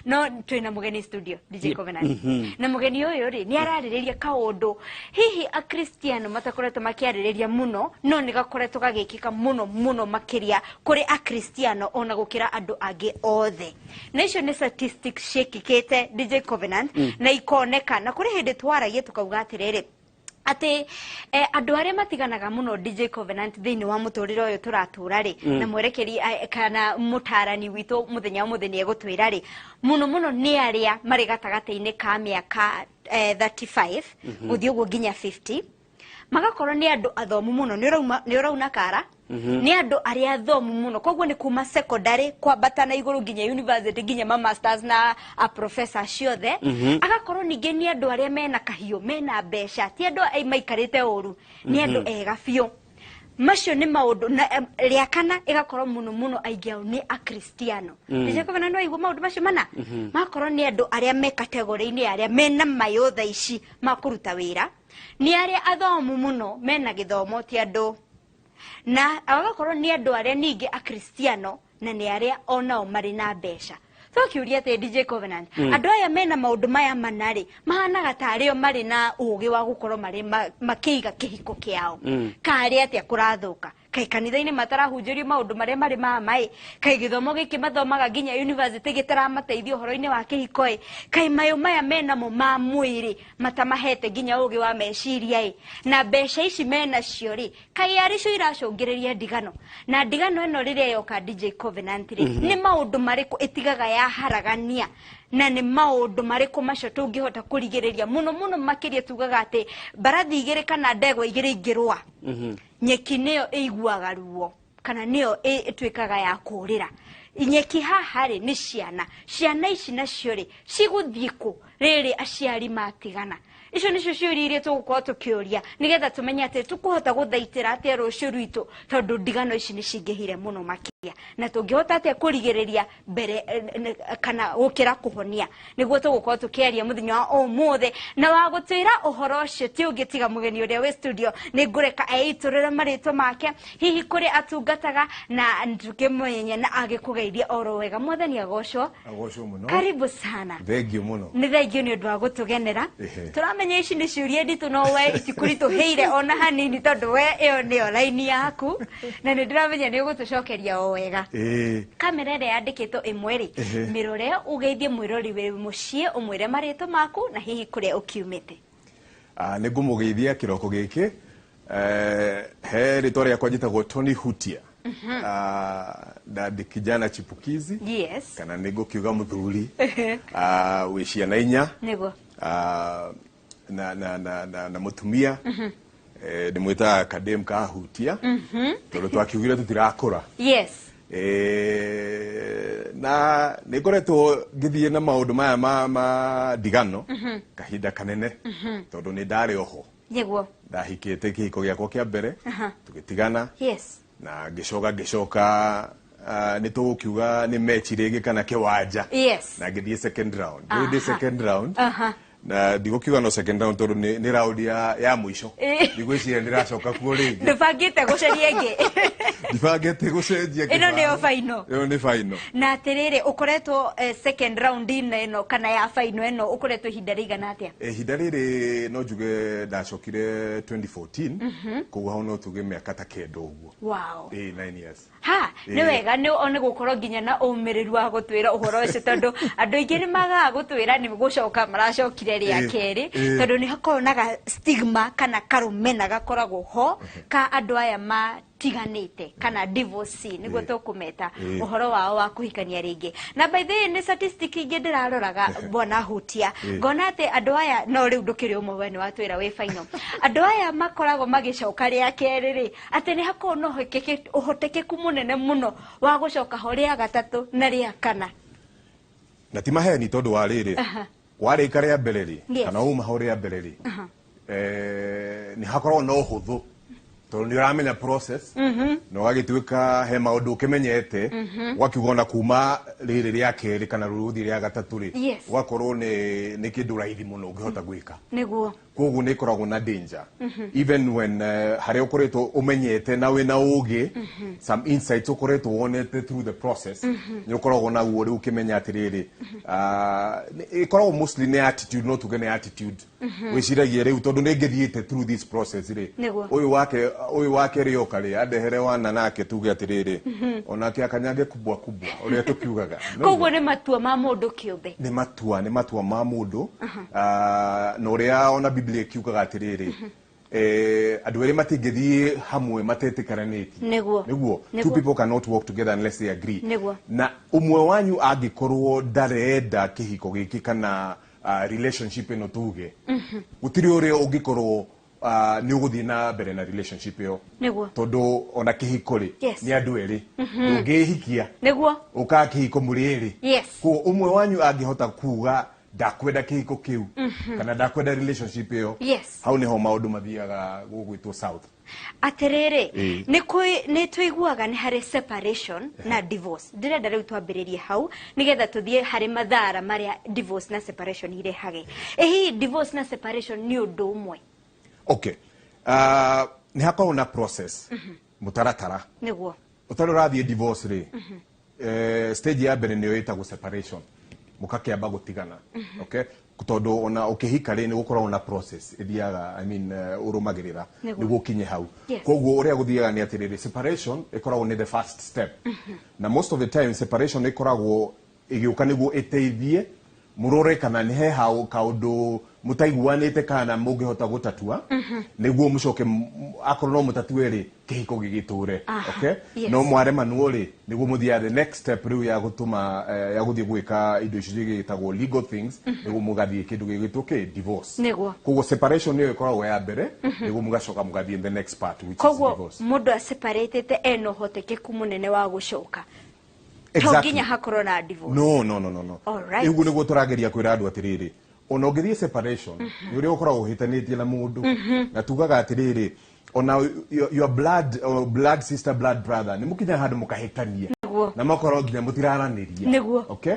no twina mugeni studio DJ Covenant na mugeni uyu ri ni araririria kaundu hihi a Kristiano matakoretwo makiaririria muno no ni gakoretwo gagikika muno makiria kuri a Kristiano ona gukira andu angi othe na icio ni statistics ciekikite DJ Covenant na ikoneka na kuri hindi twaragie tukauga atiriri ate andu aria matiganaga muno DJ Covenant thiini wa muturire uyu turatura ri na mwerekeri kana mutarani witu muthenya muthenya egutwira ri muno ni aria mari gatagati-ini ka miaka 35 guthii uguo nginya 50 magakorwo ni andu athomu muno ni urauna kara ni andu aria athomu muno koguo ni kuma secondary kwambata na iguru nginya university nginya ma masters na a professor ciothe agakorwo ninge ni andu aria mena kahio mena mbeca ti andu maikarite uru ni andu ega biu macio ni maundu na ria kana igakorwo muno aingi au ni a Kristiano ndije kobana no igwa maundu macio mana makorwo ni andu aria me category ini aria mena mayotha ici makuruta wira ni aria athomu muno mena githomo ti andu na agakorwo ni andu aria ningi a Kristiano na ni aria onao mari na mbeca so kiuria te DJ Covenant andu aya mena maundu maya manari mahanaga tario mari na ugi wa gukorwo mari makiiga kihiko kiao kari atia kurathuka kai kanitha-ini matarahunjirio maundu maria mari mai kai githomo giki mathomaga nginya university gitaramatethio horo-ini wa kihiko kai mayo maya mena mo ma mwiri matamahete nginya ugi wa meciria na mbeca ici mena cio ri kai ari cio iracungiriria ndigano na ndigano eno riria yoka DJ Covenant ri ni maundu mariku itigaga ya haragania na ni maundu mariku macio tungihota kurigiriria muno makiria tugaga ati barathi igiri kana ndegwa igiri ingirwa nyeki niyo iguaga ruo kana niyo itwikaga ya kurira nyeki haha ri ni ciana ici nacio ri ciguthiku riri aciari matigana icio nicio ciuria iria tugukorwo tukiuria nigetha tumenye ati tukuhota guthaitira atia rucio rwitu tondu ndigano ici ni cingihire muno makiria na tungihota atia kurigiriria mbere kana gukira kuhonia niguo tugukorwo tukiaria muthenya wa umuthe na wa gutwira uhoro ucio ti ungitiga mugeni uria we studio ni ngureka aiturira maritwa make hihi kuri atungataga na tukimwenye na agikugeithia oro wega mwathani agocwo muno karibu sana thengiu muno ni thengiu ni undu wa gutugenera turamenya ici ni ciuria nditu no we itikuri tuheire ona hanini tondu we iyo ni line yaku na ni ndiramenya ni ugutucokeria o wega kamera ire yandikitwo imwe ri mirore ugeithie mwirori we mucie umwire maritwa maku na hihi kuria ukiumite ni ngumugeithia kiroko giki he ritwa riakwa njitagwo Ton Hutia ndi kijana chipukizi yes kana nigukiuga muthuri wi ciana inya niguo na mutumia ndimwita Kadem ka Hutia tondu twakiugire tutirakura yes na nikoretwo ngithie na maundu maya ma ndigano kahinda kanene tondu ni ndari oho niguo ndahikite kihiko giakwa kia mbere tugitigana yes na ngicoka ni tugukiuga ni mechi rigi kana kiwanja yes na ngithie second round ndi second round na ndigukiuga no second round tondu ni round ya mwisho ndigwiciria ndiracoka kuo ringi ndibangite guceria ingi ndibangite gucenjia ino niyo final ino ni final na atiriri ukoretwo second round ino kana ya final ino ukoretwo ihinda rigana atia ihinda riri no njuge ndacokire 2014 koguo hau no tuge miaka ta kenda uguo wow 9 years ni wega ni one gukorwo nginya na umiriru wa gutwira uhoro ucio tondu andu aingi ni magaga gutwira ni gucoka maracokire ria keri tondu ni hakonaga stigma kana karumena gakoragwo ho ka andu aya tiganite kana divorce niguo tukumeta uhoro wao wa kuhikania ringi na by the way ni statistic ingi ndiraroraga bwana Hutia ngona ati andu aya no riu ndukiri umwe we ni watwira we final andu aya makoragwo magicoka ria keri ri ati ni hakorwo no uhotekeku munene muno wa gucoka ho ria gatatu na ria kana na ti maheni tondu wa riri warika ria mbere ri kana uma ho ria mbere ri ni hakorwo no huthu tondu ni uramenya process no gagituika he maundu ukimenyete wakiugona kuma riri ria keri kana ruruthi ria gatatu ri ugakorwo ni kindu raithi muno ungihota gwika niguo koguo nä koragwo na danger even when harä å koretwo å menyete na wä na å gä some insights å koretwo wonete through the process nä å koragwo naguo rä u kä menya atä rä rä ä koragwo mostly nä attitude no tuge nä attitude wä ciragia rä u tondå nä ngä thiä through this process rä å yå wake rä oka rä andehere wana nake tuge atä rä rä onake akanyange kubwa kubwa å rä a tå kiugaga koguo nä matua ma må ndå kä å mbe nä matua ma må ndå na å rä a ona Biblia ikiugaga atä rä rä andå erä matingä thiä hamwe matetĩkanĩtie nĩguo two people cannot work together unless they agree na ũmwe wanyu angĩkorwo ndarenda kĩhiko gĩkĩ kana relationship ĩno tuge gũtirĩ ũrĩa ũngĩkorwo nĩ ũgũthiĩ na mbere na relationship ĩyo tondũ ona kĩhiko rĩ nĩ andũ erĩ ndũngĩhikia ũkaga kĩhiko mũrĩ erĩ koguo ũmwe wanyu angĩhota kuga ndakwenda kĩhiko kĩu kana ndakwenda relationship ĩyo hau nĩho maũndũ mathiaga gũgwĩtwo south atiriri nĩ tũiguaga nĩ harĩ separation na divorce ndĩrenda rĩu twambĩrĩrie hau nĩgetha tũthiĩ harĩ mathara marĩa divorce na separation irehage hihi divorce na separation nĩ ũndũ ũmwe okay nĩ hakoragwo na process mũtaratara nĩguo ũtarĩ ũrathiĩ divorce rĩ stage ya mbere nĩyo ĩtagwo separation mũkakĩamba gũtigana okay tondũ ona ũkĩhika rĩ nĩ gũkoragwo na process ĩthiaga ũrũmagĩrĩra nĩguo ũkinye hau koguo ũrĩa gũthiaga nĩ atĩrĩrĩ separation ĩkoragwo nĩ the first step na most of the time separation ĩkoragwo ĩgĩũka nĩguo ĩteithie mũrore kana nĩ he kaũndũ mũtaiguanĩte kana mũngĩhota gũtatua nĩguo mũcoke akorwo no mũtatue rĩ kĩhiko gĩgĩtũre okay no mwaremanwo rĩ nĩguo mũthiaga the next step rĩu ya gũtũma ya gũthiĩ gwĩka indo icio igĩtagwo legal things nĩguo mũgathiĩ kĩndũ gĩgĩtwo divorce koguo separation nĩyo ĩkoragwo ya mbere nĩguo mũgacoka mũgathiĩ the next part which is divorce koguo mũndũ aseparatĩte ena ũhotekeku mũnene wa gũcoka tonginya hakorwo na divorce no ĩguo nĩguo tũrageria kwĩra andũ atĩrĩrĩ ona ũngĩthiĩ separation nĩ ũrĩa ũkoragwo ũhĩtanĩtie na mũndũ na tugaga atĩrĩrĩ ona your blood sister blood brother nĩ mũkinya handũ mũkahĩtania na makorwo nginya mũtiraranĩria okay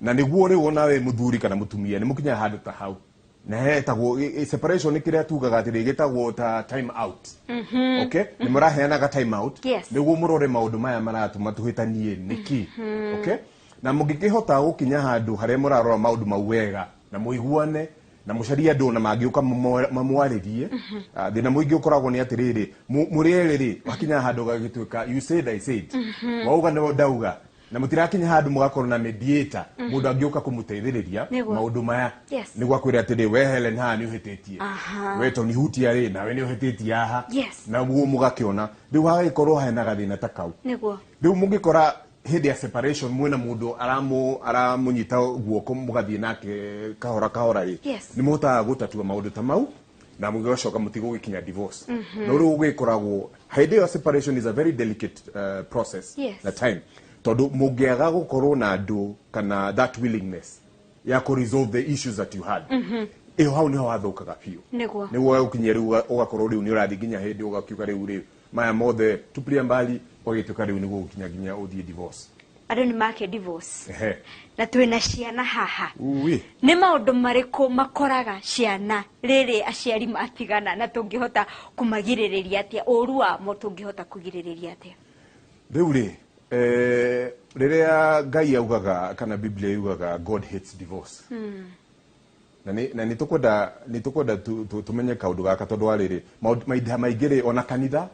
na nĩguo rĩu ona we mũthuri kana mũtumia nĩ mũkinya handũ ta hau na hetagwo separation nĩ kĩrĩa tugaga atĩrĩ gĩtagwo ta time out okay nĩ mũraheanaga time out nĩguo mũrore maũndũ maya maratũma tũhĩtanie nĩki okay na mũngĩkĩhota gũkinya handũ harĩa mũrarora maũndũ mau wega na mũiguane na mũcarie andũ na mangĩũka mamwarĩrie thĩna mũingĩ ũkoragwo nĩ atĩrĩrĩ mũrĩ erĩ rĩ wakinya handũ gagĩtuĩka you said I said wauga no ndauga na mũtirakinya handũ mũgakorwo na mediator mũndũ angĩũka kũmũteithĩrĩria maũndũ maya nĩguo akwĩre atĩrĩ we Helen haha nĩ ũhĩtĩtie we Ton Hutia rĩ nawe nĩ ũhĩtĩtie haha na guo mũgakĩona rĩu hagagĩkorwo hena gathĩna ta kau rĩu mũngĩkora hĩndĩ ya separation mwena mũndũ aramũnyita guoko mũgathiĩ nake kahora kahora rĩ nĩ mũhotaga gũtatua maũndũ ta mau na mũgĩcoka mũtigũgĩkinya divorce no rĩu gũgĩkoragwo hĩndĩ ya separation is a very delicate process na time tondũ mũngĩaga gũkorwo na andũ kana that willingness ya kũ resolve the issues that you had ĩyo hau nĩho hathũkaga biũ nĩguo ũkinyia rĩu ũgakorwo rĩu nĩ ũrathiĩ nginya hĩndĩ ũgakiuga rĩu rĩ maya mothe tupilia mbali ũgĩtuĩka rĩu nĩguo ũkinya nginya ũthiĩ divorce andũ nĩ make divorce na twĩna ciana haha nĩ maũndũ marĩkũ makoraga ciana rĩrĩ aciari matigana na tũngĩhota kũmagirĩrĩria atĩa ũru wamo tũngĩhota kũgirĩrĩria atĩa rĩu rĩ rĩrĩa Ngai augaga kana Biblia yugaga God hates divorce na nĩ tũkwenda tũmenye kaũndũ gaka tondũ wa rĩrĩ maingĩ rĩ ona kanitha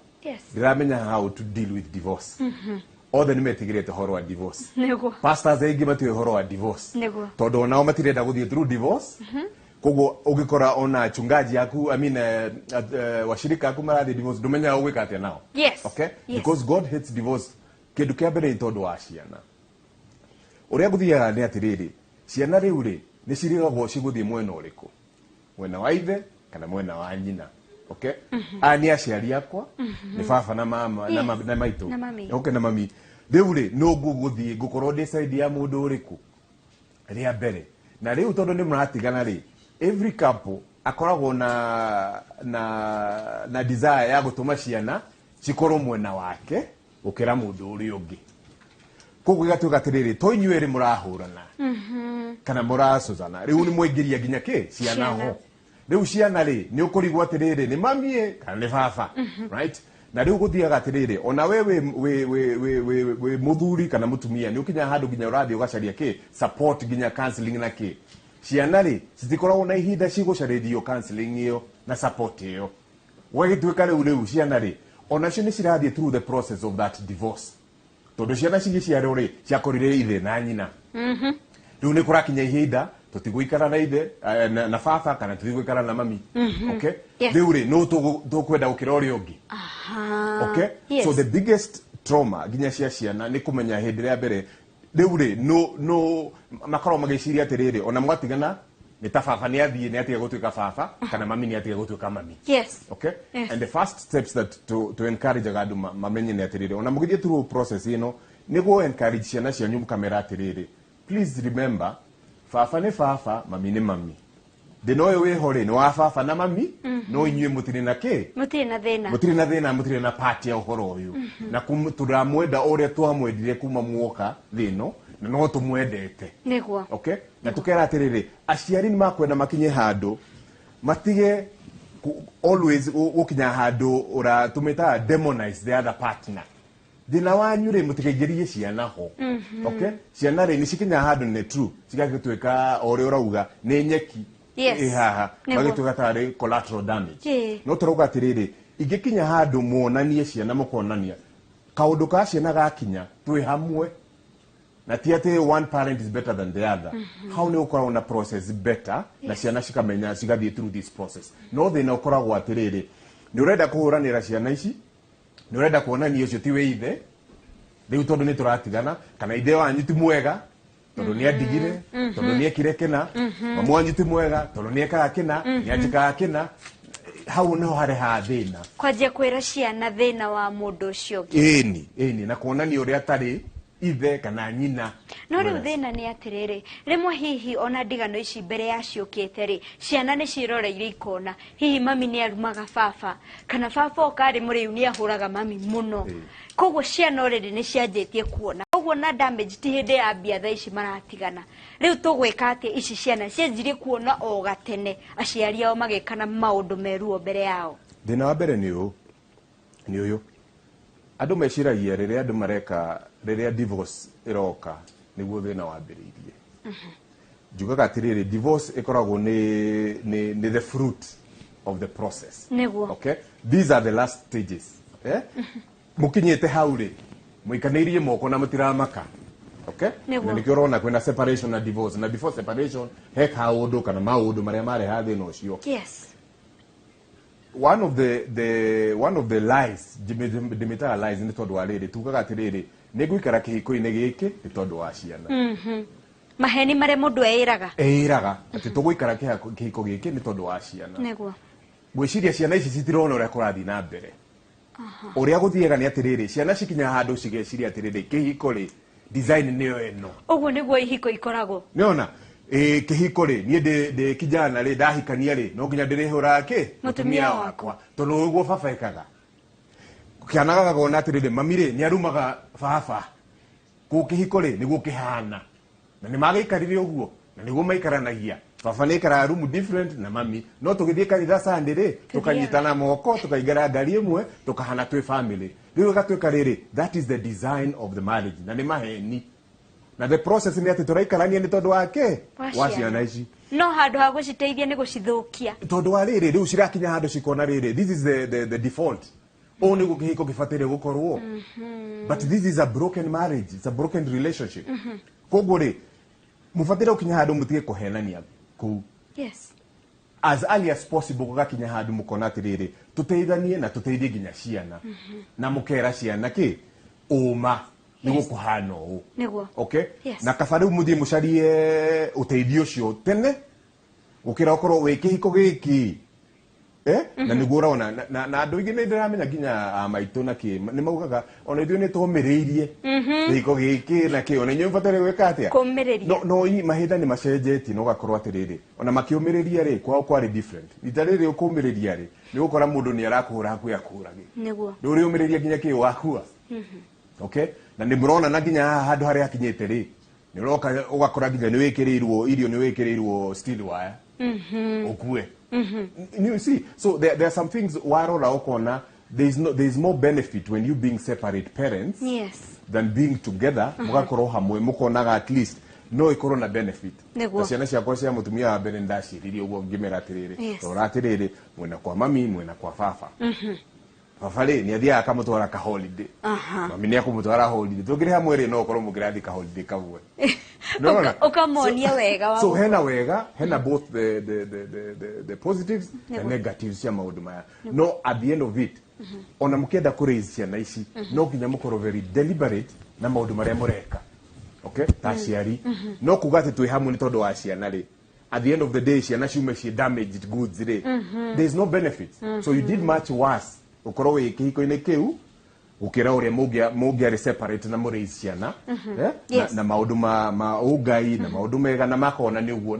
ndĩramenya how to deal with divorce othe nĩ metigĩrĩte ũhoro wa divorce pastors aingĩ matiũĩ ũhoro wa divorce tondũ onao matirenda gũthiĩ through divorce koguo ũngĩkora ona chungaji yaku washirika yaku marathiĩ divorce ndũmenyaga ũgwĩka atĩa nao okay because God hates divorce kĩndũ kĩa mbere nĩ tondũ wa ciana ũrĩa gũthiaga nĩ atĩrĩrĩ ciana rĩu rĩ nĩ cirigagwo cigũthiĩ mwena ũrĩkũ mwena wa ithe kana mwena wa nyina okay nĩ aciari akwa nĩ baba na mama na maitũ okay na mami rĩu rĩ no ngũgũthiĩ ngũkorwo ndĩ side ya mũndũ ũrĩkũ rĩa mbere na rĩu tondũ nĩ mũratigana rĩ every couple akoragwo na desire ya gũtũma ciana cikorwo mwena wake gũkĩra mũndũ ũrĩa ũngĩ koguo gĩgatuĩka atĩrĩrĩ to inyuĩ erĩ mũrahũrana kana mũracũcana rĩu nĩ mwaingĩria nginya ciana ho riu ciana ri ni ukurigwa atiriri ni mami kana ni baba right na riu guthiaga atiriri ona we muthuri kana mutumia ni ukinya handu ginya urathi ugacaria ki support ginya counseling na ki ciana ri citikoragwo na ihinda cigucaririo counseling iyo na support iyo wagituika riu ciana ri ona cio ni cirathie through the process of that divorce tondu ciana cigiciarwo ri ciakorire ithe na nyina riu ni kurakinya ihinda tutiguikara na ithe na baba kana tutiguikara na mami okay riu ri no tukwenda gukira uria ungi okay so the biggest trauma ginya ciana ni kumenya hindi ria mbere riu ri no makoro magiciria atiriri ona mwatigana ni ta baba ni athie ni atiga gutuika baba kana mami ni atiga gutuika mami okay and the first steps that to encourage agadu mamenye ni atiriri ona mugithie through process ino ni go encourage ciana cianyu mukamera atiriri please remember baba ni baba mami ni mami thina uyu wi hori ni wa baba na mami no inyue mutiri na ki mutiri na thina mutiri na part ya uhoro uyu na turamwenda uria twamwendire kuma muoka thino na no tumwendete niguo okay na tukera atiriri aciari ni makwenda makinye handu matige always ukinya handu ura tumeta demonize the other partner thina wanyu ri mutigegerie ciana ho okay ciana ri ni cikinya handu ni true cigagituika ore urauga ni nyeki haha magituika tari collateral damage no turauga atiriri ingikinya handu muonanie ciana mukonania kaundu ka ciana gakinya twi hamwe na tiate one parent is better than the other how ni ukora una process better na ciana cikamenya cigathie through this process no thina ukoragwo atiriri ni urenda kuhuranira ciana ici ni urenda kuonania ucio ti we ithe riu tondu ni turatigana kana ithe wanyu ti mwega tondu ni adigire tondu ni ekire kina mamu wanyu ti mwega tondu ni ekaga kina ni anjikaga kina hau no hare ha thina kwajia kwira ciana thina wa mundu ucio eni na kuonania uria tari ithe kana nyina no riu thina ni atiriri rimwe hihi ona ndigano ici mbere ya ciukite ri ciana ni ciroreire ikona hihi mami ni arumaga baba kana baba okari muriu ni ahuraga mami muno koguo ciana already ni cianjitie kuona koguo na damage ti hindi ya mbia tha ici maratigana riu tugwika ati ici ciana cianjirie kuona o gatene aciari ao magikana maundu meruo mbere yao thina wa mbere ni uyu andu meciragia riria andu mareka riria divorce iroka niguo thina wambiriirie njugaga atiriri divorce ikoragwo ni the fruit of the process niguo okay these are the last stages mukinyete hauri muikaneirie moko na mutiramaka okay na nikio urona kwena separation na divorce na before separation he kaundu kana maundu maria mare ha thina ucio one of the lies dimita lies ni tondu wa riri tugaga atiriri niguikara kihiko-ini giki ni tondu wa ciana maheni mare mundu eiraga ati tuguikara kihiko giki ni tondu wa ciana niguo gwiciria ciana ici citirona uria kurathi na mbere uria guthiega ni atiriri ciana cikinya handu cigeciria atiriri kihiko ri design niyo eno uguo niguo ihiko ikoragwo niona kihiko ri nie de kijana ri ndahikania ri no nginya ndirihura ki mutumia wakwa tondu uguo baba ekaga kianaga gona atiriri mami ri ni arumaga baba ku kihiko ri niguo kihana na ni magaikarire uguo na niguo maikaranagia baba ni ikara room different na mami no tugithie kanitha Sunday ri tukanyitana moko tukaigara ngari imwe tukahana twi family riu gatwika riri that is the design of the marriage na ni maheni na the process ni ati turaikarania ni tondu wake wa ciana ici no handu ha guciteithia ni gucithukia tondu wa riri riu cirakinya handu cikona riri this is the default o ni gukihiko gifatire gukorwo but this is a broken marriage, it's a broken relationship koguo ri mufatire ukinya handu mutige kuhenania ku as early as possible gugakinya handu mukona atiriri tuteithanie na tuteithie ginya ciana na mukera ciana ki uma niguo kuhana u okay na kafaru muthie mucarie uteithio ucio tene gukira okorwo wi kihiko giki na niguo urona na andu ingi ni ndiramenya ginya maitu na ki ni maugaga ona ithuĩ ni twomĩrĩirie kihiko giki na ki ona inyuĩ mbatare gwĩka atia no mahinda ni macenjetie no ugakorwo atiriri ona makiũmĩrĩria ri kwao kwari different ita riri ũkũmĩrĩria ri ni gukora mundu ni arakũhũra hakuya kũrage niguo ni ũrĩũmĩrĩria ginya ki wakua okay na ni murona na ginya handu haria akinyite ri ni uroka ugakora ginya ni wikiriirwo irio ni wikiriirwo steel wire ukue You see, so there are some things warora okona, there's more benefit when you being separate parents than being together. Mugakorwo hamwe mukonaga at least no ikorwo na benefit. Ciana ciakwa cia mutumia wa mbere ndaciririe uguo ngimera atiriri toratiriri mwena kwa mami mwena kwa baba. Baba ni athiaga akamutwara ka holiday. Mami ni akumutwara holiday. Tugire hamwe ri no ukorwo mugirathi ka holiday kavwe. Ukamonia wega wa. So hena both the positives and negatives cia maundu maya. No at the end of it ona mukenda kuraise ciana ici no kinya mukorwo very deliberate na maundu maria mureka. Okay? Tashiari. No kugate twi hamwe ni tondu wa ciana ri. At the end of the day ciana ciume ci damaged goods ri. There's no benefit. So you did much worse. Ukorwo wi kihiko-ini kiu ukira uria mugia separate na muraise ciana na maundu ma ugai na maundu mega na makona ni uguo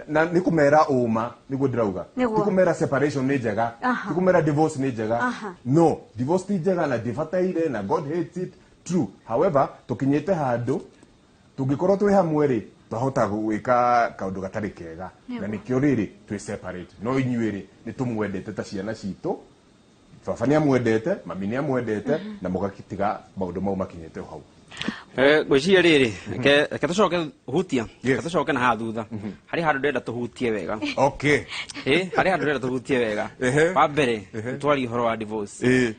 na nikumera uma niguo ndirauga nikumera separation ni njega nikumera divorce ni njega no divorce ti njega na divataire na God hates it true. However tukinyete handu tungikorwo twi hamwe ri twahota gwika kaundu gatari kega na nikio riri twi separate no inyuiri ni tumwendete ta ciana citu. Baba ni amwendete, mami ni amwendete na mugakitiga maundu mau makinyete hau. Gwiciria riri ke tucoke hutia ke tucoke na ha thutha hari handu ndenda tuhutie wega. Okay. Hari handu ndenda tuhutie wega. Wa mbere twari horo wa divorce.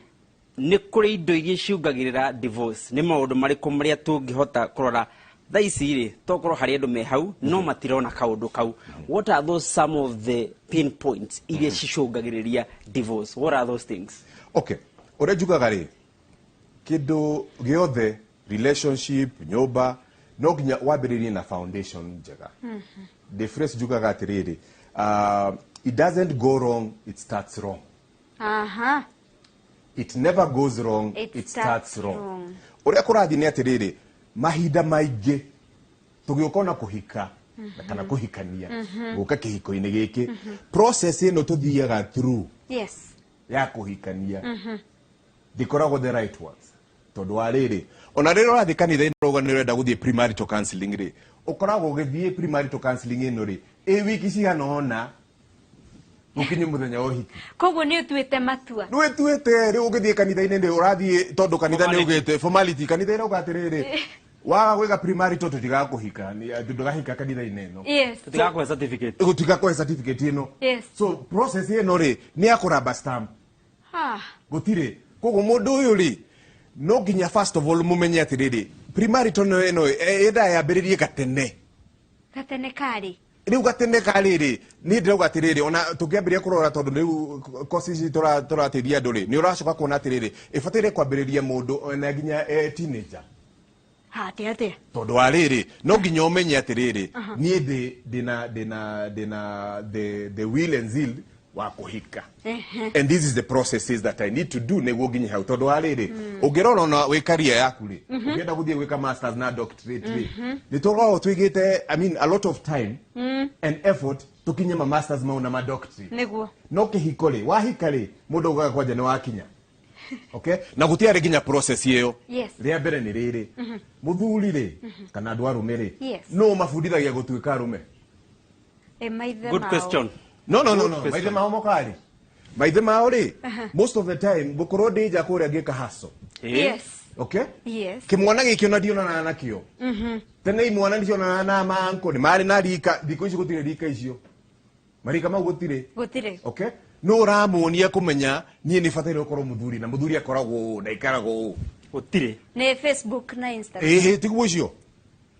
Ni kuri indo iria ciungagirira divorce ni maundu mariku maria tungihota kurora thaisi ri tokorwo hari andu me hau no matirona kaundu kau. What are those some of the pinpoints iria cicungagiriria divorce? What are those things? Okay. Ore jugaga ri kindu giothe relationship nyoba no ginya wambiririe na foundation njega. The phrase jugaga atiriri it doesn't go wrong, it starts wrong. It never goes wrong, it starts wrong. Ore kurathi ni atiriri mahinda maingi tugiukona kuhika kana kuhikania guka kihiko-ini giki process ino tuthiaga through ya kuhikania dikoragwo the right ones tondu wa riri ona riri urathi kanitha ino roga ni renda guthie premarital counseling ri ukoragwo ugithie premarital counseling ino ri wiki cigana ona mukinye muthenya wa hiki koguo ni utuite matua ni utuite ri ugithie kanitha-ini ndi urathie tondu kanitha ni ugite formality kanitha ino ugatiriri wa gwika premarital tutiga kuhika ni tugahika kanitha-ini ino tutiga kwa certificate tutiga kwa certificate ino so process ino ri ni akuramba stamp gutire koguo mundu uyu ri no ginya first of all mumenye atiriri premarital ino enda yambiririe gatene kari riu gatene kariri ni ndirauga atiriri ona tungiambiria kurora tondu riu courses turateithia andu ri ni uracoka kuona atiriri ibatire kwambiriria mundu ona ginya teenager ate tondu wa riri no ginya umenye atiriri ni the will and zeal wa kuhika and this is the processes that I need to do niguo ginya hau tondu wa riri ungirora ona wi career yaku ri ungienda guthie gwika masters na doctorate ri ni tugoragwo twigite I mean a lot of time and effort tukinye ma masters mau na ma doctorate niguo no kihiko ri wahika ri mundu ugaga kwanja ni wakinya okay na gutiare ginya process iyo ria mbere ni riri muthuri ri kana andu arume ri no mafundithagia gutuika arume good question no maithe mao mokari maithe mao ri most of the time gukorwo ndija kuria ngika haso okay kimwana gikio na ndiona na kio tene imwana ndiona na manko ni mari na rika thiko ici gutire rika icio marika mau gutire okay no uramuonia kumenya nie ni bataire ukorwo muthuri na muthuri akoragwo na ikarago gutire ne Facebook na Instagram tiguo icio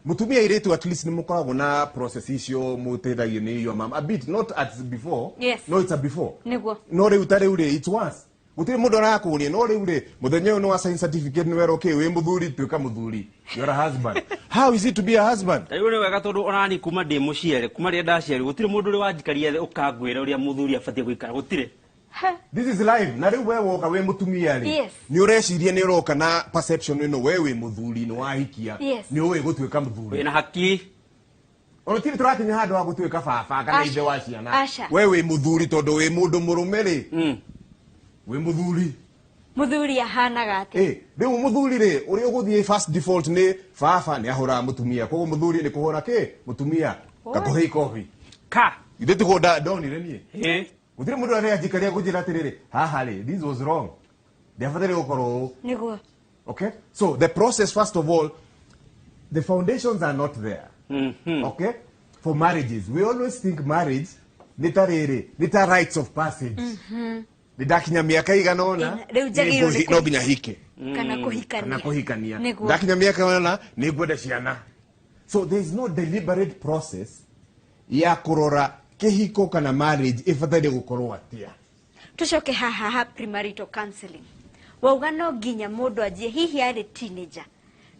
mutumia iretu at least ni mukoragwo na process icio muteithagio ni your mom a bit not as before no it's a before niguo no riu tare uri it's worse gutire mundu arakuonia no riu ri muthenya no wa sign certificate ni wero okay we muthuri tuika muthuri you are a husband how is it to be a husband riu ni wega tondu onani kuma ndi muciere kuma ri ndaciere gutire mundu ri wanjikaria ukangwira uria muthuri abatie guikara gutire this is live na riu we woka we mutumia ri ni ureciria ni uroka na perception ino we we muthuri ni wahikia ni uwe gutuika muthuri wina haki ono tiri turakinya handu wa gutuika baba kana ithe wa ciana we we muthuri tondu we mundu murume ri we muthuri ahanaga ati riu muthuri ri uri uguthie first default ni baba ni ahura mutumia koguo muthuri ni kuhura ki mutumia gakuhe coffee ka ithe tuko ndonire nie gutire mundu areanjikaria kunjira atiriri haha ri this was wrong ndiabatire gukorwo niguo. Okay, so the process, first of all, the foundations are not there. Okay, for marriages we always think marriage nita rites of passage. Ndakinya miaka igana ona no nginya hike kana kuhikania ndakinya miaka ona ni ngwenda ciana. So there is no deliberate process ya kurora kihiko kana marriage ifatire gukorwo atia. Tucoke haha premarital counseling. Wauga no nginya mundu ajie hihi ari teenager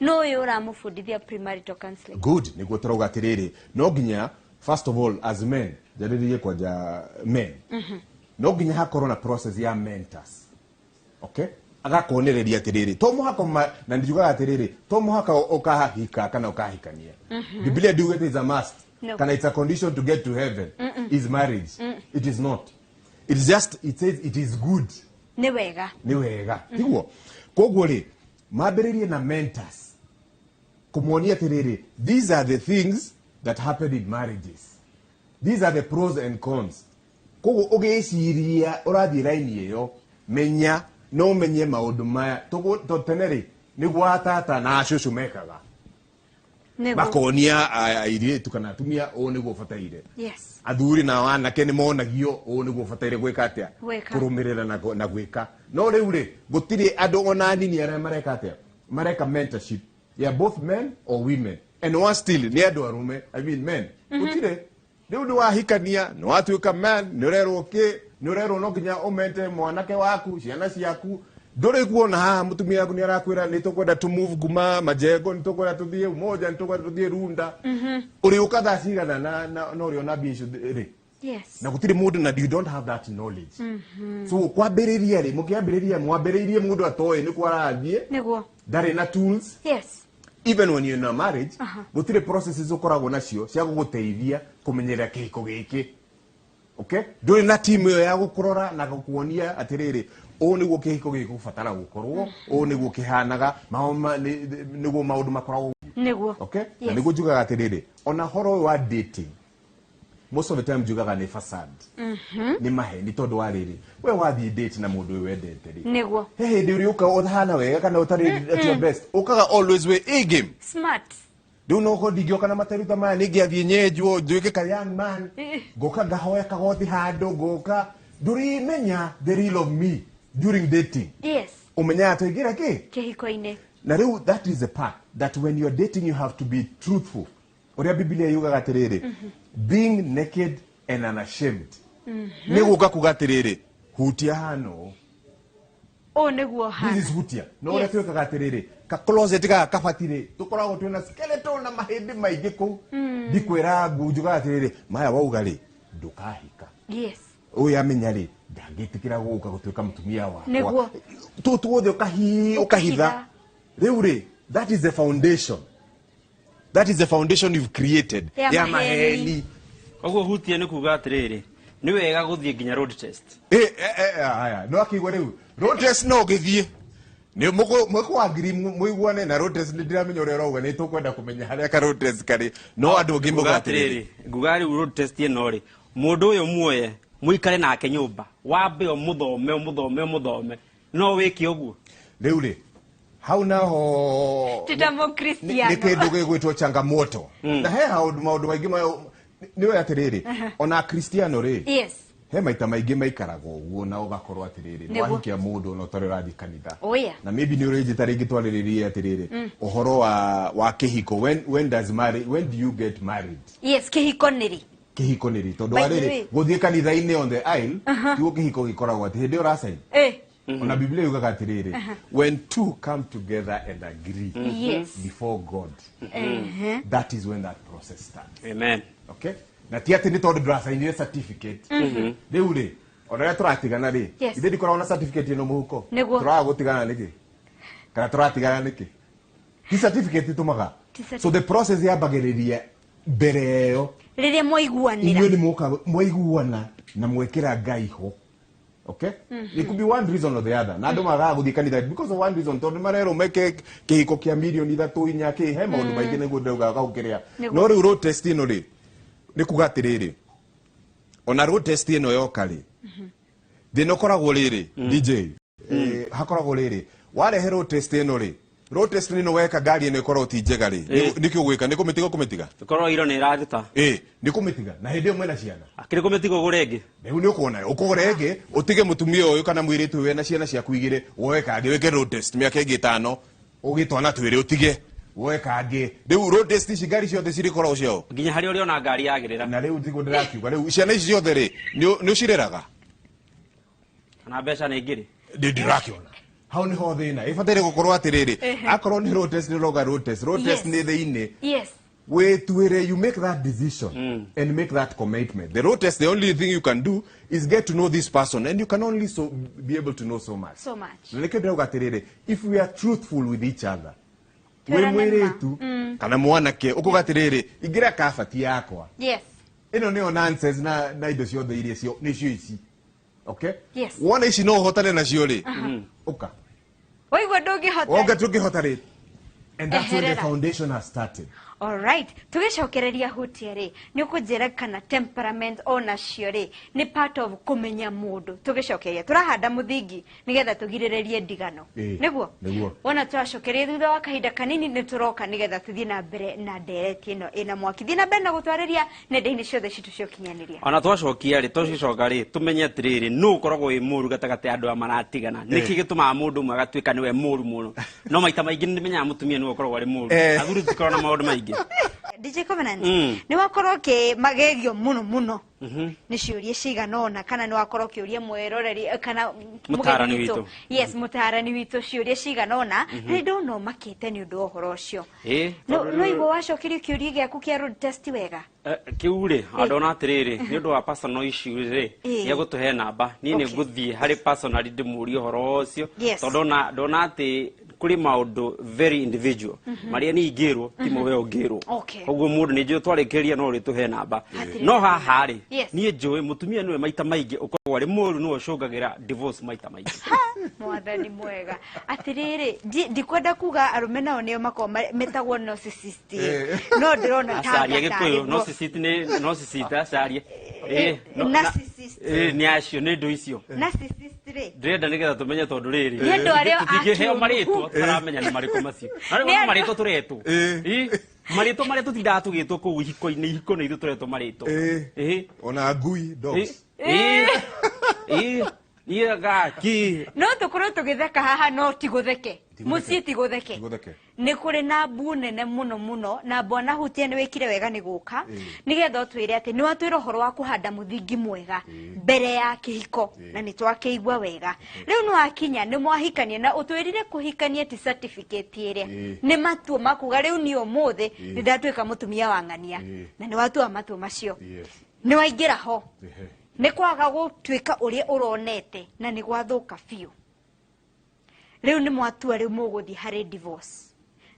no uyu uramufundithia premarital counseling. Good, niguo turauga atiriri no nginya first of all as men jariririe kwanja men no nginya hakorwo na process ya mentors. Okay, agakonereria atiriri to muhaka na ndijuga atiriri to muhaka ukahika kana ukahikania. Biblia do it is a must. No. Kana it's a condition to get to heaven. Is marriage. It is not. It's just, it says it is good. Ni wega. Ni wega. Tiguo. Koguo ri mabiririe na mentors. Kumuonia atiriri these are the things that happen in marriages. These are the pros and cons. Koguo ugeciria urathi line iyo menya no menye maundu maya to teneri niguo atata na acushu mekaga. Bakonia airitu kana atumia o niguo bataire. Yes. Athuri na wanake ni monagio o niguo bataire gwika atia kurumirira na gwika. No riu ri gutiri andu ona nini aria mareka atia mareka mentorship ya both men or women and one still ni andu arume I mean men. Gutire riu ni wahikania no watuika man ni rerwo no nginya umente mwanake waku ciana ciaku ndore kuona haha mutumia yaku ni arakwira ni tukwenda to move guma majengo ni tukwenda tuthie umoja ni tukwenda tuthie runda uri ukatha cigana na no rio na bisho ri. Yes. Na gutire mundu na you don't have that knowledge. So kwambiriria ri mukiambiriria mwambiririe mundu atoe ni kwarathie niguo ndari na tools. Yes. Even when you're in a marriage gutire processes ukoragwo nacio cia guguteithia kumenyera kihiko giki. Okay, nduri na team yo ya gukurora na gukuonia atiriri o niguo kihiko giki gubatara gukorwo o niguo kihanaga niguo maundu makoragwo niguo. Okay, na niguo njugaga atiriri ona horo wa dating most of the time njugaga ni facade. Ni maheni tondu wa riri we wathi date na mundu wendete ri niguo he ndi uri uka uthana wega kana utari at your best ukaga always we a game smart. Do no ho digioka na materuta maya ningiathie nyenjwo nduike ka young man goka ngahoya kagothi handu goka nduri menya the real of me during dating. Yes. Umenya atoigira ki kihiko-ine na riu that is the part that when you're dating you have to be truthful. Oria Biblia yugaga atiriri being naked and unashamed niguo kugatiriri hutia hano o niguo hano this is hutia no oria twikaga atiriri ka closet ga kabatire tukoragwo twina skeleton na mahindi maingi ku ndikwira ngunjuga atiriri maya waugari ndukahika. Yes. Uyu amenya ri ndangitikira guka gutwika mutumia wakwa niguo tuothe ukahitha riu ri that is the foundation. That is the foundation you've created. Ya maheni. Oguo hutia ni kuga atiriri ni wega guthie nginya road test. Aya no akigwa riu road test no githie ni mwiko agiri muiguane na road test ndiramenya uria rauga ni tukwenda kumenya haria ka road test kari no andu ngi muga atiriri nguga ri road test ino ri mundu uyu muoye muikare nake nyumba wambe o muthome no wiki oguo riu ri hau naho tutamo Cristiano ni kindu gigwitwo changamoto na he maundu maingi niwe atiriri ona Cristiano ri. Yes. He maita maingi maikarago uguo na ugakorwo atiriri ni wahikia mundu no tore rathi kanitha. Oh yeah. Na maybe ni urijita ringi twariririe atiriri uhoro wa kihiko when do you get married? Yes, kihiko niri tondu ariri guthie kanitha-ini on the aisle tiguo kihiko gikoragwo ati hindi urasaini ona Biblia yugaga atiriri when two come together and agree before God that is when that process starts. Amen. Okay, na ti ati ni tondu ndurasainire certificate riu ri ona turatigana ri ithe ndikoragwo na certificate ino muhuko turaga gutigana niki kana turatigana niki ti certificate tumaga. So the process yambagiriria mbere yo riria mwaiguanira inyuĩ nĩ mwaiguana na mwekĩra Ngai ho. Okay? It could be one reason or the other. Na andũ magaga gũthiĩ kanitha because of one reason tondũ marerwo meke kĩhiko kĩa milioni 3 inya kĩ he maũndũ maingĩ nĩguo ndaugaga gũkĩrĩa no rĩu road test ĩno rĩ nĩ kuga atĩrĩrĩ ona road test ino yoka ri thina koragwo riri DJ hakoragwo riri warehe road test ino ri road test ino weka gari ino ikorwo ti njega ri nikio gwika ni kumitiga ikorwo iro ni iraruta ni kumitiga na hindi umwe na ciana akiri kumitiga ugurenge riu ni ukuona ukugurenge utige mutumia uyu kana mwiritu we na ciana ciaku igire woe kangi weke road test miaka ingi 5 ugitwana twiri utige woe kangi riu road test ici gari ciothe ciri korwo ciao nginya hari uri ona ngari yagirira na riu ndigo ndirakiuga riu ciana ici ciothe ri ni ucireraga na mbeca ni ngiri ndirakiona hau ni ho thina ibatire gukorwo atiriri akorwo ni road test ni road test ni thiini wetwire you make that decision and make that commitment. The road test, the only thing you can do is get to know this person, and you can only be able to know so much. If we are truthful with each other, we mwiretu kana mwanake ukugatiriri igira kabati yakwa ino nio nonsense na indo ciothe iria cio nicio ici okay wona ici no hotane nacio ri uka oigwa ndungihota oga tungihota ri and that's when the foundation has started. All right, tugicokereria Hutia ri ni ukujira kana temperament ona cio ri ni part of kumenya mundu. Tugicokeria turahanda muthingi nigetha tugirirerie ndigano niguo wona turacokeria thutha wa kahinda kanini ni turoka nigetha tuthie na mbere na ndereti ino ina mwaki thina mbere na gutwariria nenda-ini ciothe citu cio kinyaniria ona twacokia ri tucicoka ri tumenye atiriri nu ukoragwo wi muru gatagati andu a maratigana niki gitumaga mundu mwe agatuika niwe muru muno no maita maingi ni menyaga mutumia ni ukoragwo ari muru athuri tikorwo na maundu maingi DJ Covenant ni wakorwo ke magegio muno ni ciurie ciganona kana ni wakorwo kiurie mweroreri kana mutarani witu mutarani witu ciurie ciganona ni ndono makite ni undu ohoro ucio no igo wacokirio kiurie giaku kia road test wega kiure adona atiriri ni undu wa personal issue ri ya gutuhe namba ni ni guthie hari personal ndimurie ohoro ucio ndona ati kuri maundu very individual maria ni ingirwo timo we ungirwo koguo mundu ni njuo twarikiria no rituhe namba no haha ri ni njuo mutumia niwe maita maingi ukorwo ari muru no ucungagira divorce maita maingi mwathani mwega atiriri ndikwenda kuga arume nao nio mako metagwo narcissist no ndirona taria gikuyu narcissist ni narcissist acaria narcissist ni acio ni ndu icio narcissist ri ndrenda nigetha tumenye tondu riri ni ndu ario tutingiheo maritwo turamenya ni mariko macio ari maritwo turetwo maritwo maria tutindaga tugitwo kuu ihiko-ini ihiko ni ithu turetwo maritwo ona ngui dogs gaki no tukorwo tugitheka haha no tigutheke mucii tigutheke ni kuri na mbu nene muno na Bwana Hutia ni wikire wega ni guka nigetha utwire ati ni watwira horo wa kuhanda muthingi mwega mbere ya kihiko na ni twakeigwa wega riu no akinya ni mwahikanie na utwirire kuhikania ti certificate iria ni matuo makuga riu ni umuthi ni ndatwika mutumia wa ng'ania na ni watua matuo macio ni waingira ho ni kwaga gutwika uria uronete na ni gwathuka biu riu ni mwatua riu muguthi hari divorce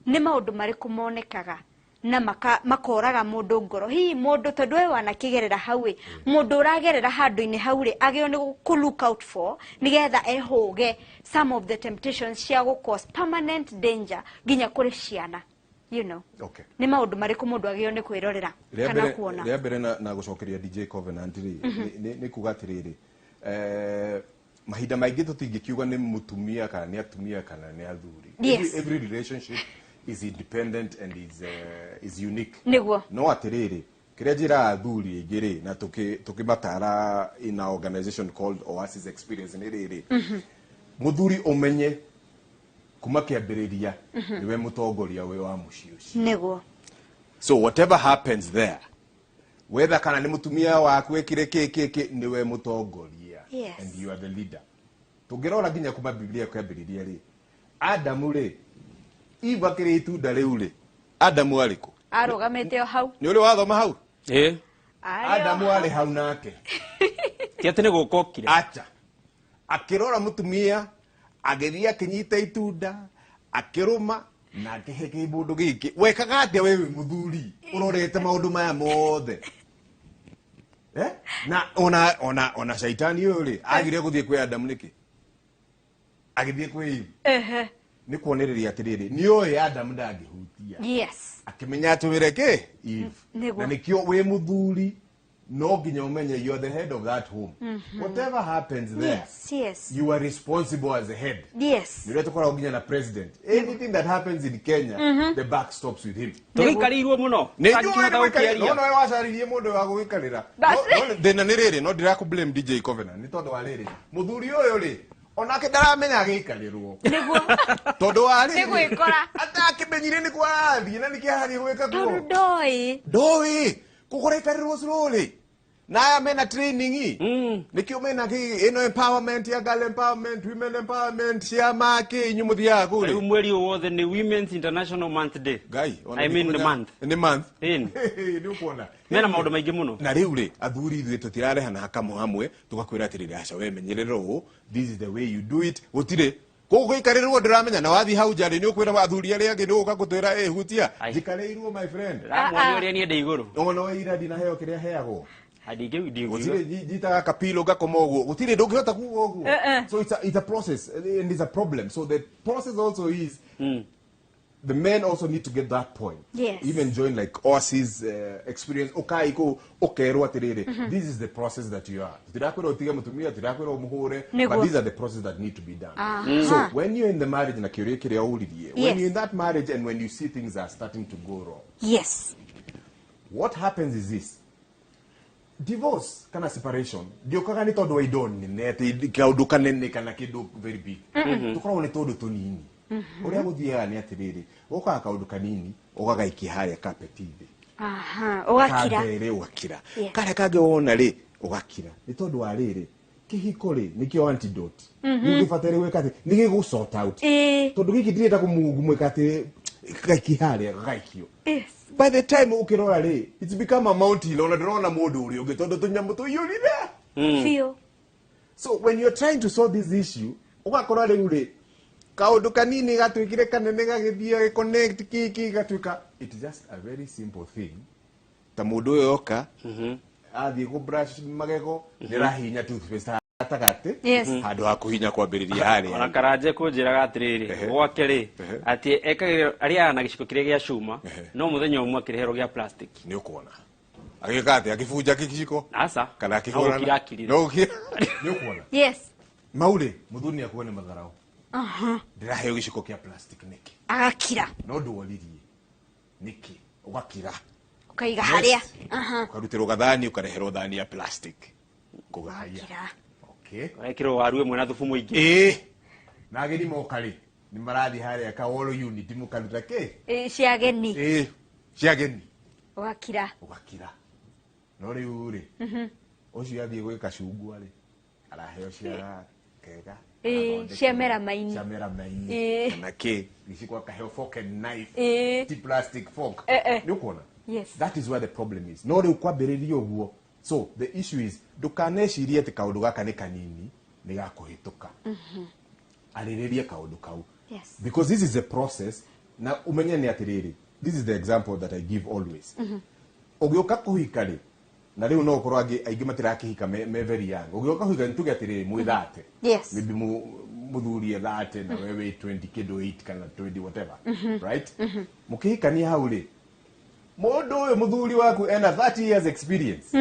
ni maundu mariku monekaga na makoraga mundu ngoro hi mundu tondu we wanakigerera hawi mundu uragerera handu-ini hauri agio ni ku look out for nigetha ehuge some of the temptations cia gu cause permanent danger ginya kuri ciana you know ni maundu mariku mundu agio ni kwirorera kana kuona ria mbere na gucokeria DJ Covenant ri ni kugatiriri mahinda maingi tutingikiuga ni mutumia kana ni atumia kana ni athuri every relationship is independent and is unique no atiriri kiria njira athuri ingiri na tukimatara in an organization called Oasis Experience ni riri muthuri umenye kuma kiambiriria niwe mutongoria we wa mucii ucio so whatever happens there whether kana ni mutumia waku ekire kiki niwe mutongoria and you are the leader tungirora nginya kuma Biblia kiambiriria ri Adamu ri Eva kire itunda riu ri Adamu ariku arugamite hau ni uri wathoma hau Adamu ari hau nake ti ati ni gukokire acha akirora mutumia agithia kinyita itunda akiruma na akiheke mundu giki wekaga atia wewe muthuri urorete maundu maya mothe na ona shaitani yuri agire guthie kwi Adamu niki agithie kwi Eve ni kuonereria atiriri ni oye Adamu ndangihutia yes akimenya atwire ki Eve na nikio we muthuri no nginya umenye you are the head of that home. Whatever happens there, yes, you are responsible as the head. Yes. You don't talk about the president. Anything that happens in Kenya, the buck stops with him. Tuikarirwo muno. No, wasaririe mundu wa guikarira. Thina ni riri, no ndiraku blame DJ Covenant. Ni tondu wa riri. Muthuri uyu ri, onake ndaramenya agikarirwo. Niguo. Tondu wa riri. Niguikora. Atakimenyire ni kwa arathi na nikiahari gwika guo. Ndoi. Kukurekarirwo slowly. Na mena training nikio mena ki ino empowerment ya girl empowerment, women empowerment, shama ke nyumuthia kule. Mweri wothe ni Women's International Month Day. Guy, I mean the month. In the month. In. Ni ukona. Mena maundu maingi muno. Na riu ri athuri ithu tutirarehana hakamu hamwe tugakwira atiriri aca we menyerero this is the way you do it. Gutire kuguikarirwo ndiramenya na wathi hau jari ni ukwira athuri aria angi ni uka gutwira Hutia jikareirwo my friend. Ramoni uria ni ndeiguru. Ono ira dina heo kiria heagwo. Adige udigo. Gutire jita kapilo gakoma uguo. Gutire ndungihota kuuga uguo. So it's a process and it's a problem. So the process also is the men also need to get that point. Yes. Even join like Oasis experience. Okay, go okerwo atiriri. This is the process that you are. Tirakwira utiga mutumia, tirakwira umuhure, but these are the processes that need to be done. So when you're in the marriage na kiuria uririe, when you're in that marriage and when you see things are starting to go wrong. Yes. What happens is this. Divorce kana separation ndio kaga ni tondu wa idoni nete kaundu kanene kana kindu very big tukorwo ni tondu tunini uria guthiaga ni atiriri ukaga kaundu kanini ugagaikia haria carpet ithi ugakira kambere ugakira kare kage wona ri ugakira ni tondu wa riri kihiko ri nikio antidote ngifatire weka ati nigigu sort out tondu giki ndireta kumugumweka ati gaikia haria gaikio by the time ukirora ri it's become a mountain ona ndrona mundu uri ungitondo tunyamu tuyurire feel. So when you're trying to solve this issue ugakora ri uri kaundu kanini gatwikire kanene gagithia connect kiki gatwika it's just a very simple thing ta mundu uyo oka athie ku brush magego ndirahinya toothpaste atagate handu ha kuhinya kwambiriria hari ona karanje kunjiraga atiriri gwake ri ati ekagire aria na giciko kiria gia cuma no muthenya umwe akirehero gia plastic ni ukuona agikate akifunja kikiciko asa kana akihora no ni ukuona Yes. maule muthuni akuone matharau ndiraheyo giciko kia plastic niki Agakira. no nduoririe niki ugakira Ukaiga haria. Ukarutirwo gathani ukareherwo thani ya plastic kugahaya. Okay. Ekiro waru emwe na thufu muingi. Na ageni mokari ni marathi haria ka all unit mukaruta ke? Ciageni. Ciageni. Ugakira. No riu ri. Ucio athie gwika cungwa ri. Araheo cia kega. Ciamera maini. Na ke gicikwa kaheo fork and knife. Ti plastic fork. Ni ukuona? Yes. That is where the problem is. No riu kwambiririo guo. So the issue is ndukanecirie ati kaundu gaka ni kanini ni gakuhituka. Ariririe kaundu kau. Yes. Because this is a process. Na umenye ni atiriri. This is the example that I give always. Ugioka kuhikari. Na riu no korwo aingi matirakihika me very young. Ugioka kuhika ntuge atiriri mwithate. Yes. Maybe muthurie thate na wewe 20 kido 8 kana 20 whatever. Right? Mukihikania hau ri. Mundu uyu muthuri waku ena 30 years experience.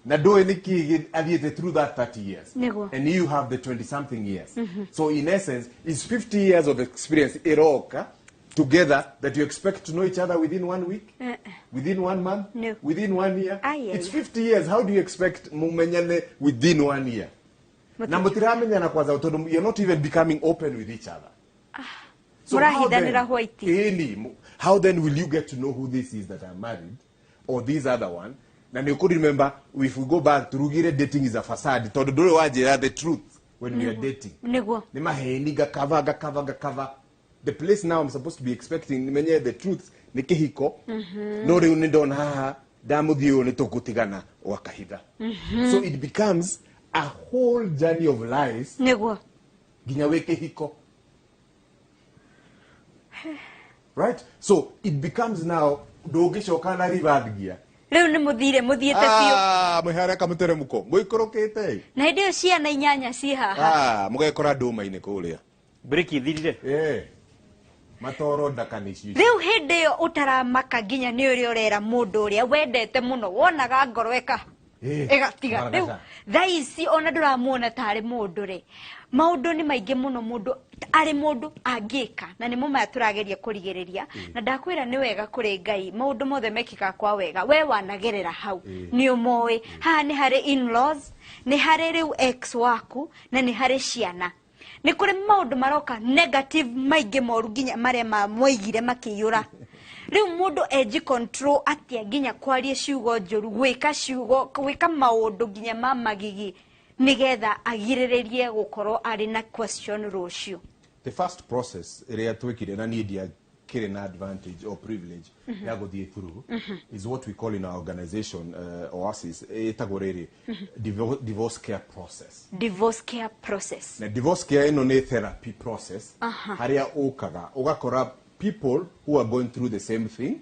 Na doe niki athiete through that 30 years. And you have the 20 something years. So in essence, it's 50 years of experience iroka together that you expect to know each other within 1 week? Within 1 month? No. Within 1 year? It's 50 years. How do you expect mumenyane within 1 year? Na mutiramenyana kwanza utondu you're not even becoming open with each other. So how then will you get to know who this is that are married or this other one? And you could remember, if we go back to Rugire, dating is a facade. Todo dole waje the truth when we are dating. Ni maheni gakava. The place now I'm supposed to be expecting menye the truth ni kihiko. No riu ni ndona haha damuthio ni tugutigana wakahitha. So it becomes a whole journey of lies. Ginya we kihiko. Right? So it becomes now dogishoka na rivathigia. Riu ni muthiete biu. Mwihara kamuteremuko. Muikorokete. Na hindi ciana inyanya ci haha. Mugekora nduma-ini kuria. Break ithirire. matoro ndakanicio riu hindi yo utaramaka nginya ni uri urera mundu uria wendete muno wonaga ngoro egatiga riu thaisi ona nduramuona tari mundu ri maundu ni maingi muno mundu ari mundu angika na ni mumaya turageria kurigiriria na ndakwira ni wega kuri Ngai maundu mothe mekika kwa wega we wanagerera hau ni umoi ha ni hari in-laws ni hari riu ex waku na ni hari ciana ni kuri maundu maroka negative maingi moru nginya maria moigire makiyura riu mundu eji control atia nginya kwaria ciugo njuru gwika maundu nginya mamagigi nigetha agiriririe gukorwo ari na question rucio. The first process area twikire na need kire na advantage or privilege ya guthie through is what we call in our organization Oasis etagorere divorce care process. Divorce care process. Na divorce care ino ni therapy process haria ukaga ugakora people who are going through the same thing.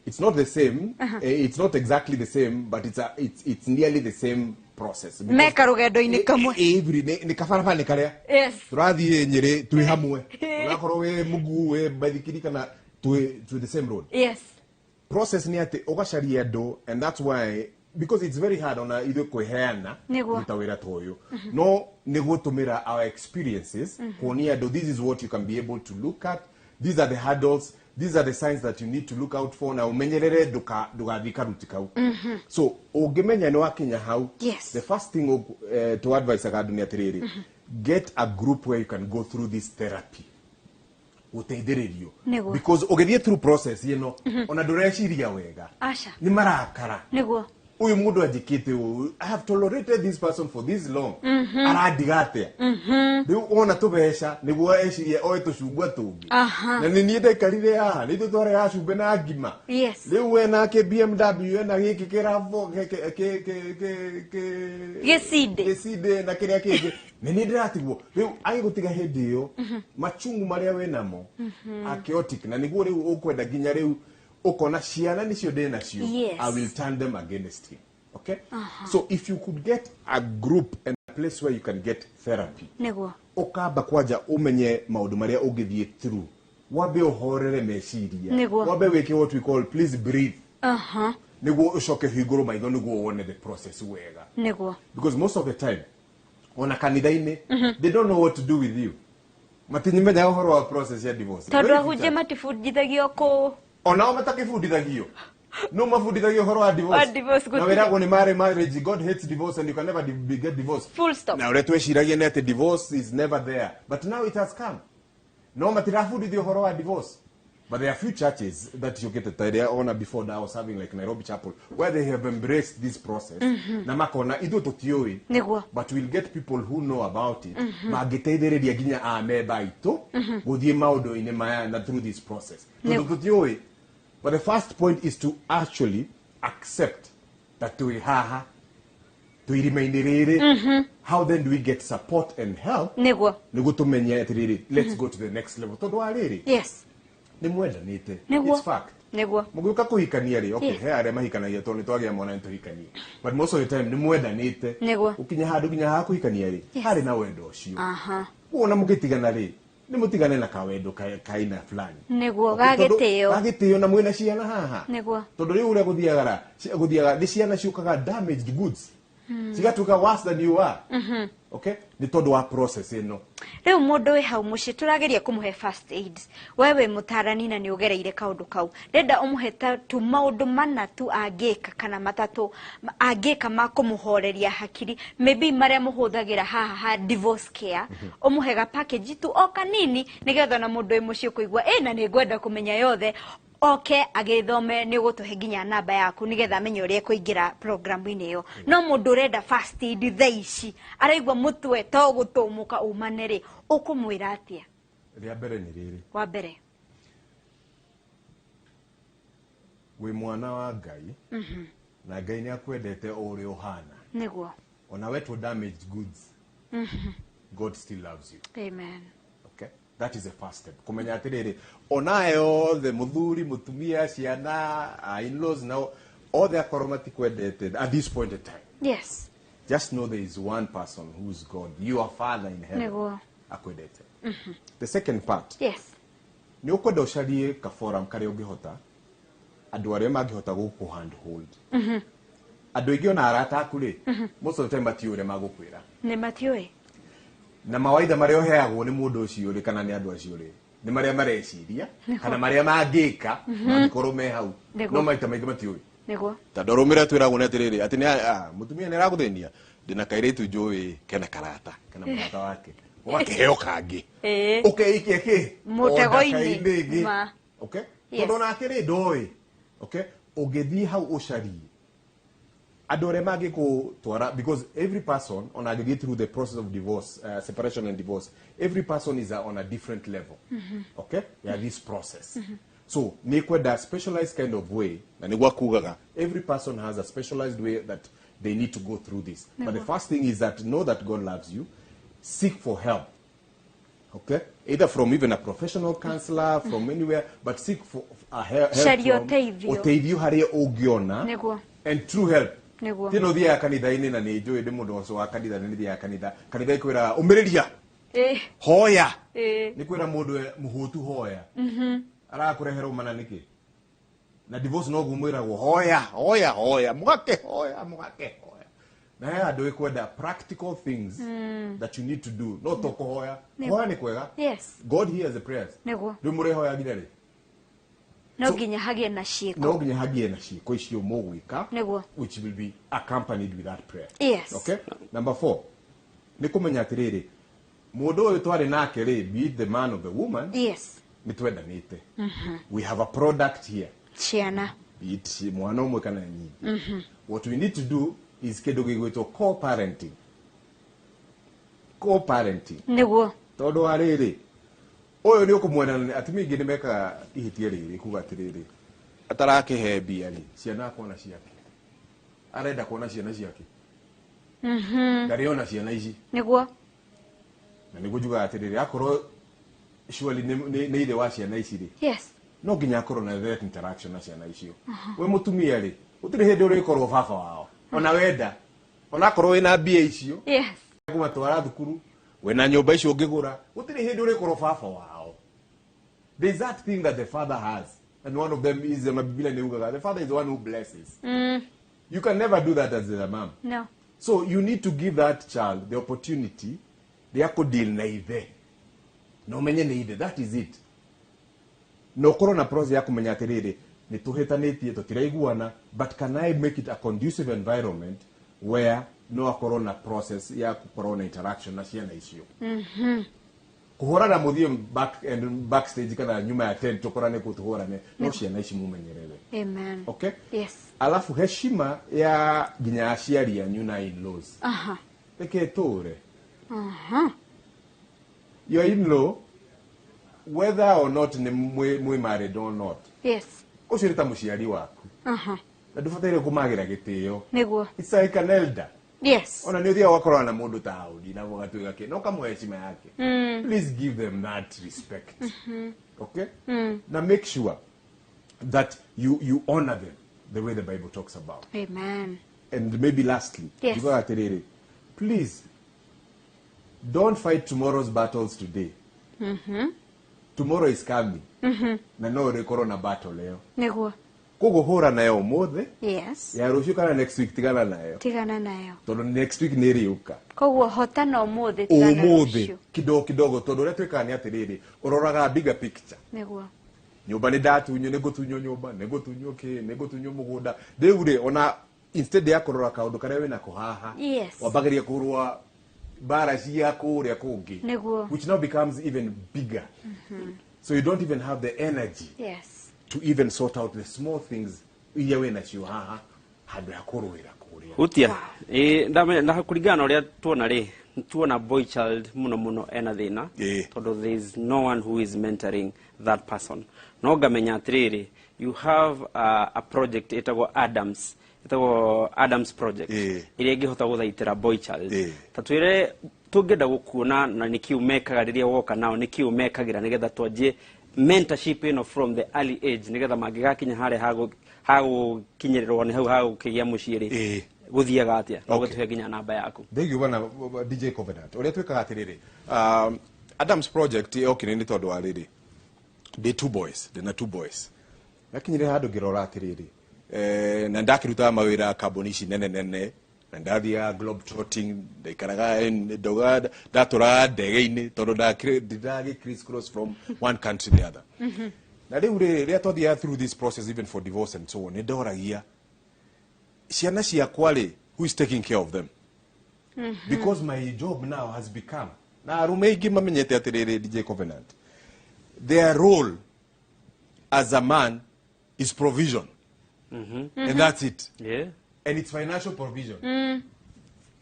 It's not the same, it's not exactly the same, but it's nearly the same process. Meka rugendo ini kamwe. Every ni kafaraba ni karia. Yes. Turathie nyiri twi hamwe. Ugakorwo we mugu we bathikiri kana twi the same road. Yes. Process ni ati ugacaria andu, and that's why because it's very hard on either kweheana mutawira toyo. No ni gutumira our experiences kuonia andu this is what you can be able to look at. These are the hurdles. These are the signs that you need to look out for. Na umenyerere dugathika rutikau. So ugimenya ni wakinya hau. Yes. The first thing to advise agadu ni atiriri. Get a group where you can go through this therapy. Uteithiririo. Because ugethie through process, you know, ona ndureciria wega. Asha. Ni marakara. Niguo. Uyu mundu ajikite I have tolerated this person for this long. Aradigate. Riu ona tubesha niguo ecirie oe tucungwa tungi. Na ni niende karire ha ni tutware ha cumbe na ngima. Yes. Riu we nake BMW na giki kiravo geside na kiria kingi ni ndiratigwo riu agigutiga hindi iyo machungu maria we namo chaotic na niguo riu ukwenda ginya riu ukona ciana nicio ndena cio. I will turn them against him. Okay? So if you could get a group and a place where you can get therapy. Niguo. Ukamba kwaja umenye maundu maria ungithie through. Wabe uhorere meciria. Niguo. Wabe weke what we call please breathe. Niguo ucoke higuru maitho niguo wone the process wega. Niguo. Because most of the time ona kanitha-ini they don't know what to do with you. Matinyimenya uhoro wa process ya divorce. Tondu ahunjia matifundithagio ku ona matakifundithagio no mafundithagio horo wa divorce na werago ni marriage. God hates divorce and you can never get divorced. Full stop. Na ule tweshiragia ni ati divorce is never there, but now it has come. No matirafundithio horo wa divorce, but there are few churches that you get the idea on before that I was having like Nairobi Chapel where they have embraced this process. Na makona ido totioi, but we'll get people who know about it magiteithiriria ginya ameba itu guthie maundu ine maya na through this process. Totioi. But the first point is to actually accept that we haha, to remain. How then do we get support and help? Let's go to the next level. Yes. It's fact. Muguka kuhikania ri okay he are mahikanagia to ni twagia mwana ntuhikanie but most of the time ni mwendanite ukinya handu ginya ha kuhikania ri hari na wendo ucio wona mugitigana ri ni mutigane na kawendo kaina fulani niguo gagitio na mwina ciana haha niguo tondu riu uria guthiaga ni ciana ciukaga damaged goods cigatuka worse than you are. Okay, ni tondu wa process ino riu mundu wi hau muci turageria kumuhe first aid wewe mutarani na ni ugereire kaundu kau renda umuhe tu maundu mana tu angika kana matatu angika makumuhoreria hakiri maybe maria muhuthagira haha divorce care umuhe ga package tu o kanini nigetha na mundu wi muci kuigwa na ni ngwenda kumenya yothe okay agithome ni gutuhe ginya namba yaku nigetha amenye uria kuingira programu-ini yo no mundu renda first aid thaici araigwa mutwe to gutumuka umanere ukumwira atia ria mbere ni riri wa mbere wi mwana wa Ngai na Ngai ni akwendete uri uhana niguo ona wetu damaged goods God still loves you. Amen. Okay, that is the first step. Kumenya atiriri onayo the muthuri mutumia ciana in-laws now all their koromati kwendete at this point in time. Yes. Just know there is one person who is God, your Father in heaven. Akwendete. The second part. Yes. ni ukwenda ucarie ka forum kare ungihota andu aria mangihota guku hand hold andu ingi ona arata aku ri most of the time matiure magukwira ni matiue na mawaitha maria uheagwo ni mundu ucio ri kana ni andu acio ri ni maria mareciria kana maria mangika mangikorwo me hau no maita maingi matiue niguo tondu rumira twiragwo ni atiriri ati ni mutumia ni araguthenia ndina kairitu njui kena karata kana murata wake wakeheo kangi ukeikia ki mutego-ini okay tondu nake ri ndoi okay ugithii hau ucarie andu aria mangikutwara because every person on a get through the process of divorce separation and divorce every person is on a different level okay this process so ni kwenda specialized kind of way na nigwa kugaga every person has a specialized way that they need to go through this but the first thing is that know that God loves you seek for help okay either from even a professional counselor from anywhere but seek for a help from uteithio haria ungiona and true help tino thia kanitha-ini na ni njui ndi mundu ucio wa kanitha ni thia kanitha ikwira umiriria hoya ni kwira mundu muhutu hoya arakurehera umana niki na divorce no gumwiragwo hoya mugake hoya na ya andu ikwenda practical things that you need to do no to kuhoya hoya ni kwega God hears the prayers ndu murehoya ngirari no nginya hagie na ciiko icio mugwika which will be accompanied with that prayer okay number 4 ni kumenya atiriri mundu uyu twari nake ri be it the man or the woman ni twendanite we have a product here ciana be it mwana umwe kana nyingi what we need to do is kindu gigwitwo co-parenting niguo tondu ariri uyu ni ukumwena atumia ingi ni meka ihitia riri kuga atiriri atarakihe mbia ri ciana kuona ciake arenda kuona ciana ciake ndariona ciana ici niguo na niguo njuga atiriri akorwo surely ni ithe wa ciana ici ri no nginya akorwo na direct interaction na ciana icio we mutumia ri utiri hindi urikorwo baba wao ona wenda ona akorwo wina mbia icio kumatwara thukuru wena nyumba icio ngigura utiri hindi urikorwo baba wao there's that thing that the father has and one of them is the Bible neugaga the father is the one who blesses you can never do that as a mom so you need to give that child the opportunity they are deal na ithe no menye ni ithe that is it no corona process ya kumenya atiriri ni tuhitanitie tutiraiguana but can I make it a conducive environment where no corona process ya corona interaction na ciana icio kuhorana muthie backstage kana nyuma ya tent tukorane kutuhorane no ciana ici mumenyerere amen okay alafu heshima ya ginya aciari ya nyuna in-laws peke tore your in-law whether or not ni mwe married or not ucio ta muciari waku na ndubataire kumagira gitio niguo it's like an elder ona ni uthia wakorana na mundu ta audi na gugatuika ki no kamwe heshima yake please give them that respect okay na make sure that you honor them the way the Bible talks about amen and maybe lastly you atiriri please don't fight tomorrow's battles today tomorrow is coming na no rekorwo na battle leo niguo kuguhura nayo umuthe ya rucio kana next week tigana nayo tondu next week ni riuka koguo hotana umuthe tigana rucio kidogo tondu ria twika ni atiriri uroraga bigger picture niguo nyumba ni ndatunyo ni gutunyo nyumba ni gutunyo mugunda ndeure ona instead ya kurora kaundu karia wina kuhaha wabagiria kurwa bara cia kuria kungi which now becomes even bigger so you don't even have the energy to even sort out the small things iria wina cio haha handu ya kurwira kuria Hutia na kuringana uria tuona boy child muno ena thina tondu there is no one who is mentoring that person no ngamenya atiriri you have a project etagwo Adams project iria ingihota guthaitira boy child tatwire tungenda gukuona na nikiumekaga riria woka nao nikiumekagira nigetha twanjie mentorship from the early age nigetha mangigakinya hare hagu kinyirirwo ni hau hagu kigia muciiri guthiaga atia no gutuhe nginya namba yaku thegu bana DJ Covenant uria twikaga atiriri Adams project okire ni tondu wa riri Ndĩ two boys nakinyire handu ngirora atiriri na ndakiruta mawira kambuni ici nene na ndathiaga globe trotting ndaikaraga ndoga ndatura ndege-inĩ tondu ndagi criss cross from one country to the other na riu ria twathia through this process even for divorce and so on ndoragia ciana ciakwa who is taking care of them because my job now has become na arume ingi mamenyete atiriri DJ Covenant their role as a man is provision and that's it and it's financial provision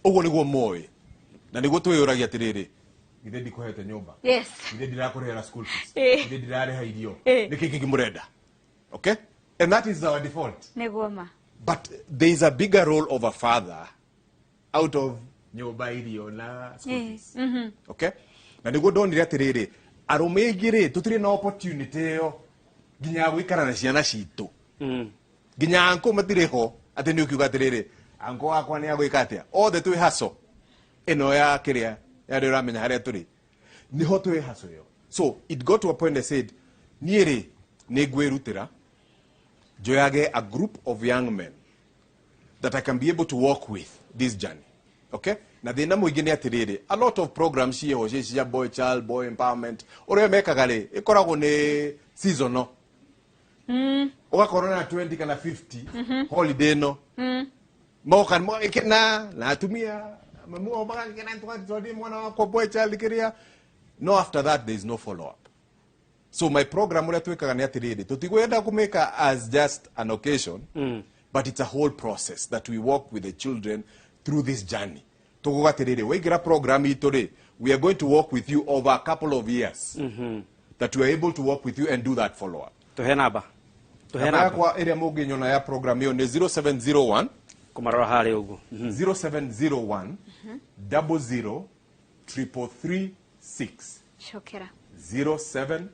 uguo niguo moe na niguo twiyuragia atiriri githe ndikuhete nyumba githe ndirakurihira school fees githe ndirareha irio niki kingi murenda okay and that is our default niguo ma but there is a bigger role of a father out of nyumba irio na school fees okay na niguo ndonire atiriri arume ingiri tutire na opportunity yo ginya gwikara na ciana citu ginya anko matireho ati ni ukiuga atiriri anko akwa ni agwika atia othe twi haso ino ya kiria ya ri uramenya haria turi niho twi haso yo so it got to a point I said niiri ni ngwirutira njoyage a group of young men that I can be able to walk with this journey okay na thina muingi ni atiriri a lot of programs here cia boy empowerment uria mekaga ri ikoragwo ni seasonal ugakorwo na 20 kana 50 holiday no moka mwikena na atumia mamuo magakena twadi mwana wako boy child kiria no after that there is no follow up so my program uria twikaga ni atiriri tutigwenda kumeka as just an occasion but it's a whole process that we walk with the children through this journey tugugatiriri weigira program ituri we are going to walk with you over a couple of years that we are able to walk with you and do that follow up tuhenaba kwa area muginyona ya program hiyo ni 0701 kumarora hali ugu 0701 00 33336 shokera 0701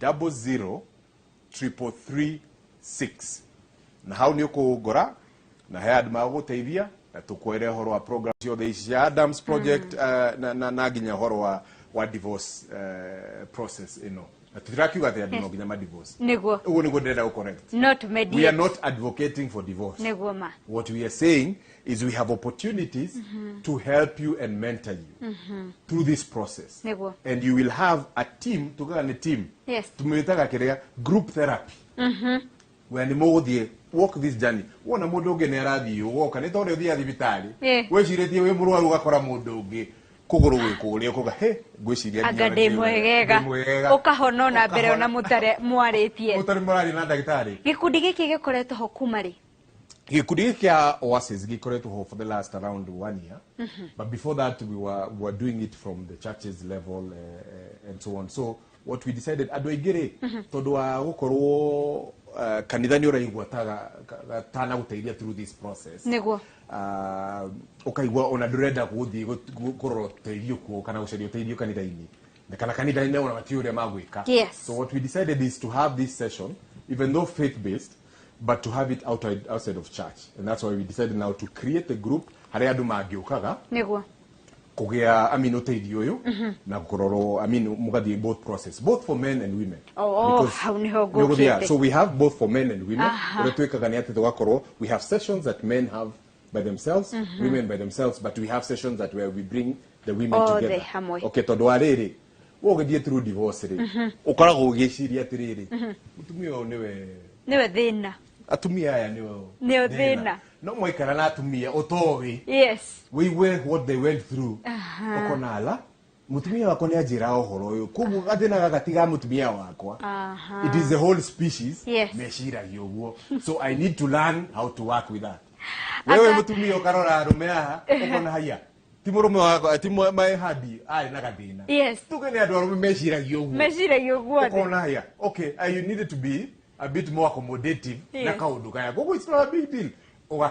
00 33336 na hau ni ukugora na head maguteithia na tukwere horo wa program ciothe ici ya Adams project na ginya horo wa divorce process ino tutirakiuga ati andũ nginya ma divorce niguo uguo niguo ndĩrenda correct not mediate we are not advocating for divorce niguo ma what we are saying is we have opportunities to help you and mentor you through this process niguo and you will have a team tugaga ni team yes tumetaga kiria group therapy when muguthie walk this journey wona mundu ungi ni arathii ugoka ni tondu uthia thibitari weciritie wi murwaru ugakora mundu ungi kuguru wikuria kuga he ngwiciria agade mwegega ukahona na mbere ona mutare mwaritie mutare mwari na ndagitari gikundi giki gikoretwo ho kumari gikundi giki ya Oasis gikoretwo ho for the last around 1 year but before that we were doing it from the churches level and so on so what we decided adwaigire tondu wa gukorwo kanitha ni uraigwa tana guteithia through this process niguo ukaigwa ona ndurenda guthii kurora teithio kuo kana gucaria teithio kanitha-ini na kana kanitha-ini ona matiuria magwika so what we decided is to have this session even though faith based but to have it outside of church and that's why we decided now to create a group haria andu mangiukaga niguo kugia uteithio uyu na kuroro mugathie both process both for men and women how ni hogo so we have both for men and women twikaga ni ati tugakorwo we have sessions that men have by themselves women by themselves but we have sessions that where we bring the women together okay tondu ariri wogithie through divorce ri ukoragwo ugiciria atiriri mutumia uyu niwe thina atumia aya niwe thina no mwaikara na atumia utowi wiwe what they went through ukonala mutumia wako ni ajira uhoro uyu kubu athina gagatiga mutumia wakwa it is the whole species meciragio guo so I need to learn how to work with that wewe mutumia ukarora arume aha ukona haya ti murume wako ti mai hadi ari na gathina tuge ni andu arume meciragio guo ukona haya okay you needed to be a bit more accommodative na kaundu kaya gogo it's not a big deal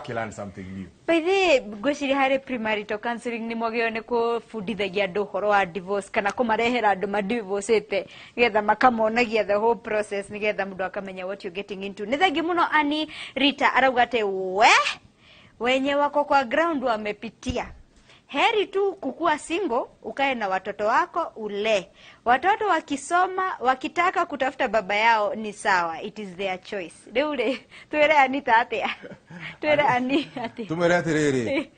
learn something new by the gwiciri hari premarital counseling ni mogeo ni kufundithagia andu horo wa divorce kana kumarehera andu ma divorcete getha makamonagia the whole process ni getha mundu akamenya what you're getting into ni thangi muno ani Rita arauga te wenye wako kwa ground wamepitia heri tu kukua single, ukae na watoto wako ule. Watoto wakisoma, wakitaka kutafuta baba yao ni sawa, it is their choice. Deure tuere Anita atia. Tuere Anita atia. Tumere atiriri.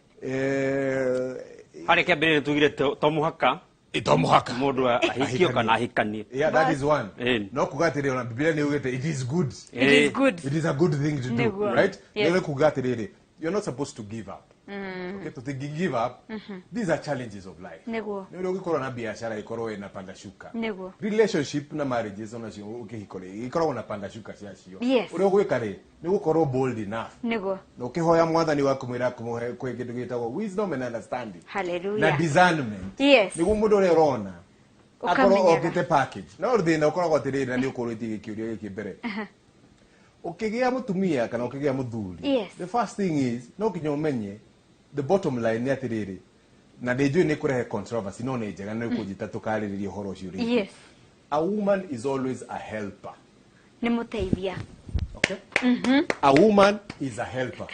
Hare kebere tugire Ton Hutia. Ton Hutia. Mundu ahikio kana ahikanie. Yeah, that is one. No kugatiriri na Biblia ni ugete it is good. It is good. It is a good thing to do, right? Nile kugatiriri. You're not supposed to give up. Okay, to give up. These are challenges of life. Nego. Nile ukikora na biashara ikoro ina panda shuka. Nego. Relationship na marriages ona cio ukihikore ikoro na panda shuka cia cio. Yes. Uri gwikare ni gukorwo bold enough. Nego. No kihoya mwathani waku mwira kumuhe kwe kindu gitagwo wisdom and understanding. Hallelujah. Na discernment. Yes. Ni mundu uri rona. Akoro okite package. Na uri thina ukoragwo atiriri na ni ukorwo ikiuria giki mbere. Ukigia mutumia kana ukigia muthuri. Yes. The first thing is no kinya umenye the bottom line ni atiriri. Na ndejo ni kurehe controversy no nejega ni kujita tukaririria horo ucio ri. Yes. A woman is always a helper. Ni muteithia. Okay? A woman is a helper.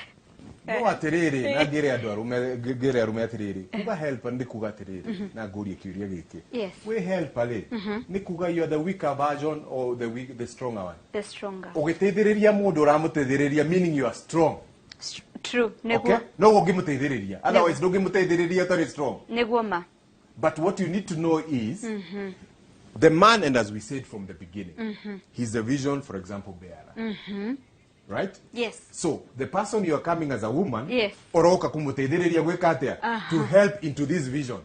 No atiriri na ngire andu arume atiriri. Kuga helper ndi kuga atiriri na ngurie kiuria giki. Yes. We helper le. Ni kuga you are the weaker version or the stronger one. The stronger. Ugiteithiriria mundu uramuteithiriria meaning you are strong. True. Nego. Okay? No ungimuteithiriria. Otherwise no ungimuteithiriria tari strong. Nego ma. But what you need to know is the man, and as we said from the beginning, he's the vision, for example, bearer. Right? Yes. So the person you are coming as a woman, yes, oroka kumuteithiriria gwika atia to help into this vision.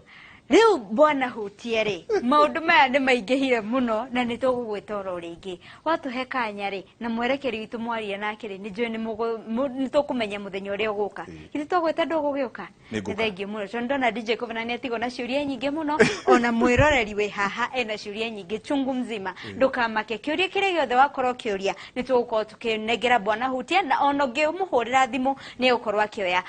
Riu Bwana Hutia ri maundu maya ni maingihire muno na ni tugugwita ro ringi watuhe kanya ri na mwerekeri witu mwaria nake ri ni njui ni tukumenya muthenya uria uguka ithu tugwita ndugugiuka ni thengi muno tondu ndona DJ Covenant atigo na ciuria nyingi muno ona mwiroreri we haha ena ciuria nyingi chungu mzima ndukamake kiuria kire giothe wakorwo kiuria ni tugukorwo tukinengera Bwana Hutia na ona ungimuhurira thimu ni ukorwo akioya